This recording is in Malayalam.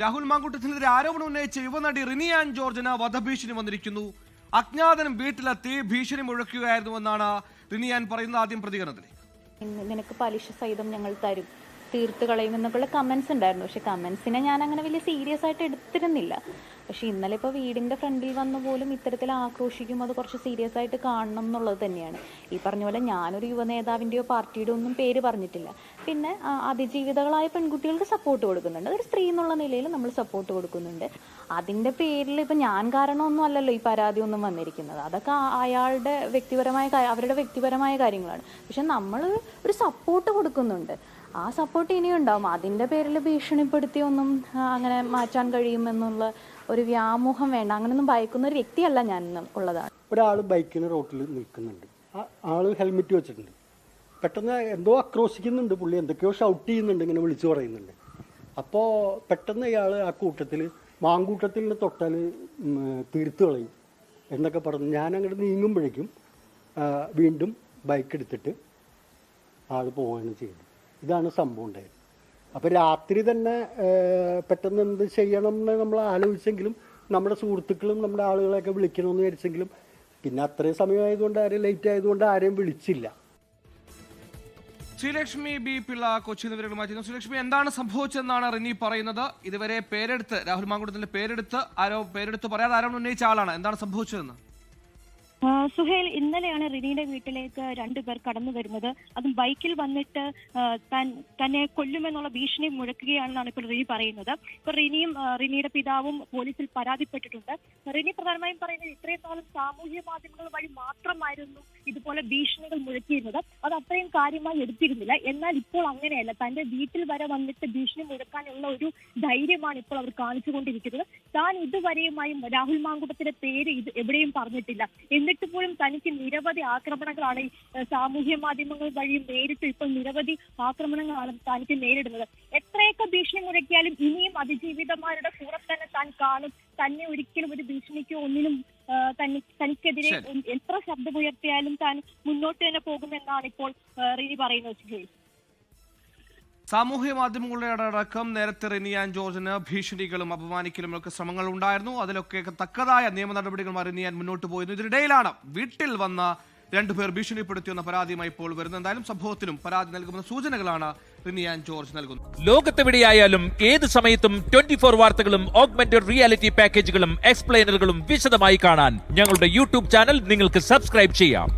രാഹുൽ മാങ്കൂട്ടത്തിനെതിരെ ആരോപണം ഉന്നയിച്ച യുവനടി റിനി ആൻ ജോർജിന് വധഭീഷണി വന്നിരിക്കുന്നു. അജ്ഞാതനും വീട്ടിലെത്തി ഭീഷണി മുഴക്കുകയായിരുന്നുവെന്നാണ് റിനി ആൻ പറയുന്നത്. ആദ്യം പ്രതികരണത്തിലേക്ക്. നിനക്ക് പലിശ സഹിതം ഞങ്ങൾ തരും, തീർത്ത് കളയുമെന്നൊക്കെയുള്ള കമന്റ്സ് ഉണ്ടായിരുന്നു. പക്ഷെ കമന്റ്സിനെ ഞാൻ അങ്ങനെ വലിയ സീരിയസ് ആയിട്ട് എടുത്തിരുന്നില്ല. പക്ഷെ ഇന്നലെ ഇപ്പോൾ വീടിൻ്റെ ഫ്രണ്ടിൽ വന്നു പോലും ഇത്തരത്തിൽ ആക്രോശിക്കും, അത് കുറച്ച് സീരിയസ് ആയിട്ട് കാണണം എന്നുള്ളത് തന്നെയാണ്. ഈ പറഞ്ഞ പോലെ ഞാനൊരു യുവനേതാവിൻ്റെയോ പാർട്ടിയുടെ ഒന്നും പേര് പറഞ്ഞിട്ടില്ല. പിന്നെ അതിജീവിതകളായ പെൺകുട്ടികൾക്ക് സപ്പോർട്ട് കൊടുക്കുന്നുണ്ട്. ഒരു സ്ത്രീ എന്നുള്ള നിലയിൽ നമ്മൾ സപ്പോർട്ട് കൊടുക്കുന്നുണ്ട്. അതിൻ്റെ പേരിൽ ഇപ്പം ഞാൻ കാരണമൊന്നും അല്ലല്ലോ ഈ പരാതി ഒന്നും വന്നിരിക്കുന്നത്. അതൊക്കെ അയാളുടെ അവരുടെ വ്യക്തിപരമായ കാര്യങ്ങളാണ്. പക്ഷെ നമ്മൾ ഒരു സപ്പോർട്ട് കൊടുക്കുന്നുണ്ട്. ആ സപ്പോർട്ട് ഇനിയും ഉണ്ടാവും. അതിൻ്റെ പേരിൽ ഭീഷണിപ്പെടുത്തിയൊന്നും അങ്ങനെ മാറ്റാൻ കഴിയുമെന്നുള്ള ഒരു വ്യാമോഹം വേണ്ട. അങ്ങനെയൊന്നും ഭയക്കുന്ന ഒരു വ്യക്തിയല്ല ഞാൻ ഉള്ളതാണ്. ഒരാൾ ബൈക്കിന് റോട്ടിൽ നിൽക്കുന്നുണ്ട്, ആള് ഹെൽമെറ്റ് വെച്ചിട്ടുണ്ട്. പെട്ടെന്ന് എന്തോ ആക്രോശിക്കുന്നുണ്ട്, പുള്ളി എന്തൊക്കെയോ ഷൗട്ട് ചെയ്യുന്നുണ്ട്, ഇങ്ങനെ വിളിച്ചു പറയുന്നുണ്ട്. അപ്പോൾ പെട്ടെന്ന് ഇയാൾ ആ കൂട്ടത്തിൽ മാങ്കൂട്ടത്തിൽ നിന്ന് തൊട്ടാൽ തീർത്ത് കളയും എന്നൊക്കെ പറഞ്ഞ് ഞാൻ അങ്ങോട്ട് നീങ്ങുമ്പോഴേക്കും വീണ്ടും ബൈക്ക് എടുത്തിട്ട് ആൾ പോവുകയാണ് ചെയ്യുന്നത്. ഇതാണ് സംഭവം ഉണ്ടായത്. അപ്പോൾ രാത്രി തന്നെ പെട്ടെന്ന് എന്ത് ചെയ്യണം എന്ന് നമ്മൾ ആലോചിച്ചെങ്കിലും നമ്മുടെ സുഹൃത്തുക്കളും നമ്മുടെ ആളുകളെയൊക്കെ വിളിക്കണമെന്ന് വിചാരിച്ചെങ്കിലും പിന്നെ അത്രയും സമയമായതുകൊണ്ട് ആരെയും ലേറ്റ് ആയതുകൊണ്ട് ആരെയും വിളിച്ചില്ല. ശ്രീലക്ഷ്മി ബി പിള്ള കൊച്ചി വിവരങ്ങളുമായി. ശ്രീലക്ഷ്മി, എന്താണ് സംഭവിച്ചതെന്നാണ് റിനി പറയുന്നത്? ഇതുവരെ പേരെടുത്ത് രാഹുൽ മാങ്കൂട്ടത്തിന്റെ പേരെടുത്ത് പറയാതെ ആരോപണം ഉന്നയിച്ച ആളാണ്. എന്താണ് സംഭവിച്ചതെന്ന്? സുഹേൽ, ഇന്നലെയാണ് റിനിയുടെ വീട്ടിലേക്ക് രണ്ടുപേർ കടന്നു വരുന്നത്. അതും ബൈക്കിൽ വന്നിട്ട് തന്നെ കൊല്ലുമെന്നുള്ള ഭീഷണി മുഴക്കുകയാണെന്നാണ് ഇപ്പോൾ റിനി പറയുന്നത്. ഇപ്പൊ റിനിയുടെ പിതാവും പോലീസിൽ പരാതിപ്പെട്ടിട്ടുണ്ട്. റിനി പ്രധാനമായും പറയുന്നത് ഇത്രയും കാലം സാമൂഹ്യ മാധ്യമങ്ങൾ വഴി മാത്രമായിരുന്നു ഇതുപോലെ ഭീഷണികൾ മുഴക്കിയിരുന്നത്. അത് അത്രയും കാര്യമായി എടുത്തിരുന്നില്ല. എന്നാൽ ഇപ്പോൾ അങ്ങനെയല്ല. തന്റെ വീട്ടിൽ വരെ വന്നിട്ട് ഭീഷണി മുഴക്കാനുള്ള ഒരു ധൈര്യമാണ് ഇപ്പോൾ അവർ കാണിച്ചുകൊണ്ടിരിക്കുന്നത്. താൻ ഇതുവരെയുമായും രാഹുൽ മാങ്കൂട്ടത്തിന്റെ പേര് എവിടെയും പറഞ്ഞിട്ടില്ല. എന്നിട്ട് പോലും തനിക്ക് നിരവധി ആക്രമണങ്ങളാണ് സാമൂഹ്യ മാധ്യമങ്ങൾ വഴി നേരിട്ട് ഇപ്പോൾ നിരവധി ആക്രമണങ്ങളാണ് തനിക്ക് നേരിടുന്നത്. എത്രയൊക്കെ ഭീഷണി മുഴക്കിയാലും ഇനിയും അതിജീവിതമാരുടെ കൂടെ തന്നെ താൻ കാണും. തന്നെ ഒരിക്കലും ഒരു ഭീഷണിക്കോ ഒന്നിനും തനിക്കെതിരെ എത്ര ശബ്ദമുയർത്തിയാലും താൻ മുന്നോട്ട് തന്നെ പോകുമെന്നാണ് ഇപ്പോൾ റിനി പറയുന്നത്. സാമൂഹ്യ മാധ്യമങ്ങളുടെ അടക്കം നേരത്തെ റിനി ആൻ ജോർജിന് ഭീഷണികളും അപമാനിക്കലും ഒക്കെ ശ്രമങ്ങൾ ഉണ്ടായിരുന്നു. അതിലൊക്കെ തക്കതായ നിയമ നടപടികളുമായി റിനി ആൻ മുന്നോട്ട് പോയിരുന്നു. ഇതിനിടയിലാണ് വീട്ടിൽ വന്ന രണ്ടുപേർ ഭീഷണിപ്പെടുത്തിയെന്ന പരാതിയുമായി ഇപ്പോൾ വരുന്നത്. എന്തായാലും സംഭവത്തിനും പരാതി നൽകുമെന്ന സൂചനകളാണ് റിനി ആൻ ജോർജ് നൽകുന്നത്. ലോകത്തെവിടെയായാലും ഏത് സമയത്തും 24 വാർത്തകളും ഓഗ്മെന്റഡ് റിയാലിറ്റി പാക്കേജുകളും എക്സ്പ്ലെയിനറുകളും വിശദമായി കാണാൻ ഞങ്ങളുടെ യൂട്യൂബ് ചാനൽ നിങ്ങൾക്ക് സബ്സ്ക്രൈബ് ചെയ്യാം.